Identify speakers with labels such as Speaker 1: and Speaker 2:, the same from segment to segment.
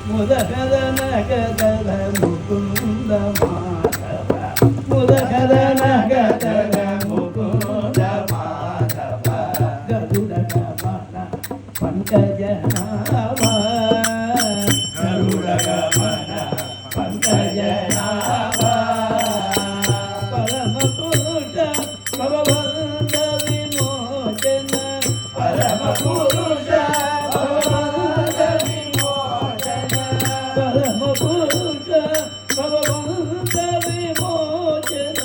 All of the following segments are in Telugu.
Speaker 1: ముదగద నగదల ముకుంద మాధవ ముదగద నగదల ముకుంద మాధవ గరుడ గమన పంకజనాభ గరుడ గమన పంకజనాభ పరమ పురుష భవబంధ విమోచన పరమ పురుష భవబంధ విమోచన పరమ పురుష భవబంధ విమోచన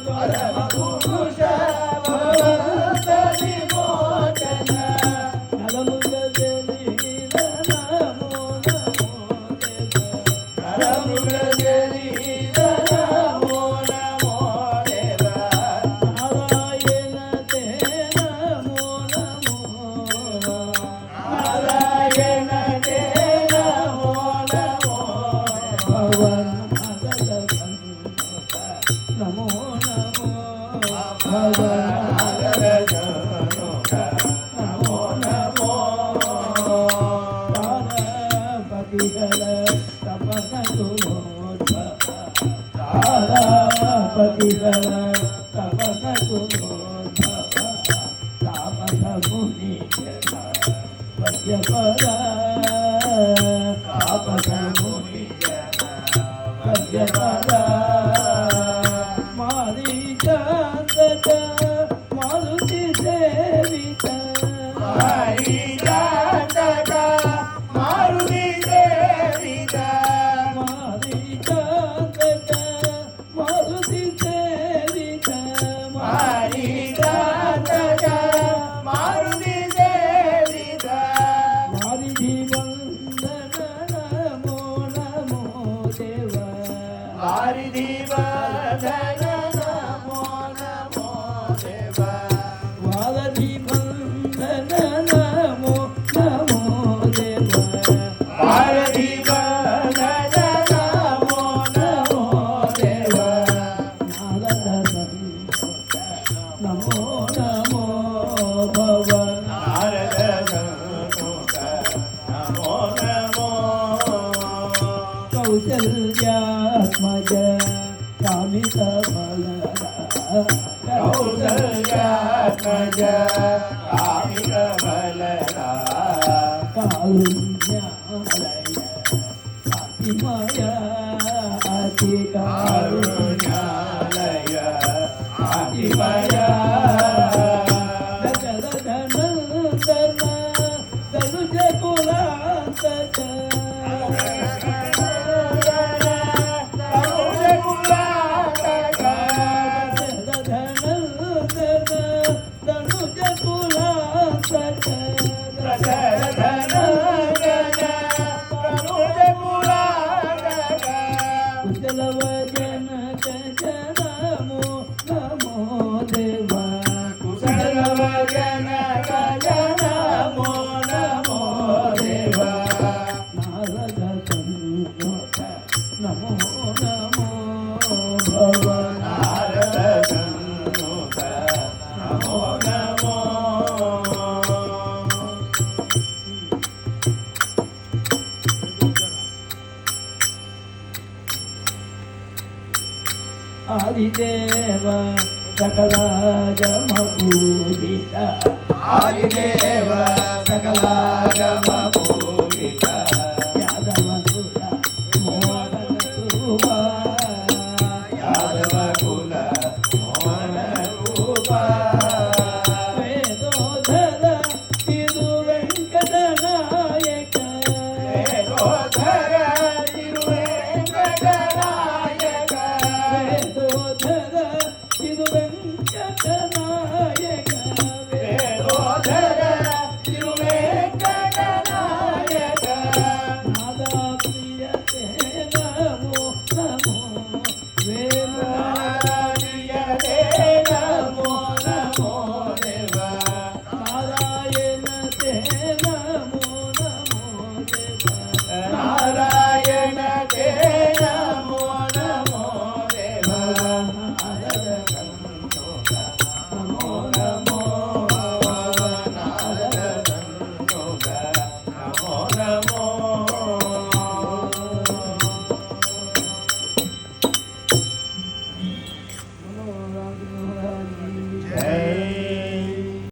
Speaker 1: పరమ పురుష భవబంధ విమోచన నలముగ జలీల నమో నమో దేవ నలముగ జలీల నమో నమో దేవ నారాయణ తే నమో నమో నారాయణ తే నమో నమో భవన మదల సంత నమో నమో భవన మదల సంత నమో నమో తారాపతిగల తపన గుణోద్భవ తారాపతిగల తపన గుణోద్భవ తాపస ముని జన పద్యపద తాపస ముని జన పద్యపద మారీచాంతక మారుతి సేవిత మారీచాంతక మారుతి సేవిత మారీచాంతక మారుతి సేవిత మారీచాంతక మారుతి సేవిత వారిధి వందన నమో నమో దేవ వారిధి వందన నమో నమో దేవ వారిధి వందన నమో నమో దేవ వారిధి వందన నమో నమో దేవ నారద సంతోష నమో నమో భవ నారద సంతోష నమో నమో కౌసల్యాత్మజ కామిత బలర కౌసల్యాత్మజ కామిత బలర కారుణ్యాలయ అతిమయ అతి కారుణ్యాలయ అతిమయ దశరథనందన తనుజ కులాంతక నమో నమో దేవ కుశలవజన నమో నమో దేవ నారద సంతోష నమో నమో భవ నారద సంతోష నమో నమో ఆదిదేవ సకలాగమ పూజిత ఆదిదేవ సకలాగమ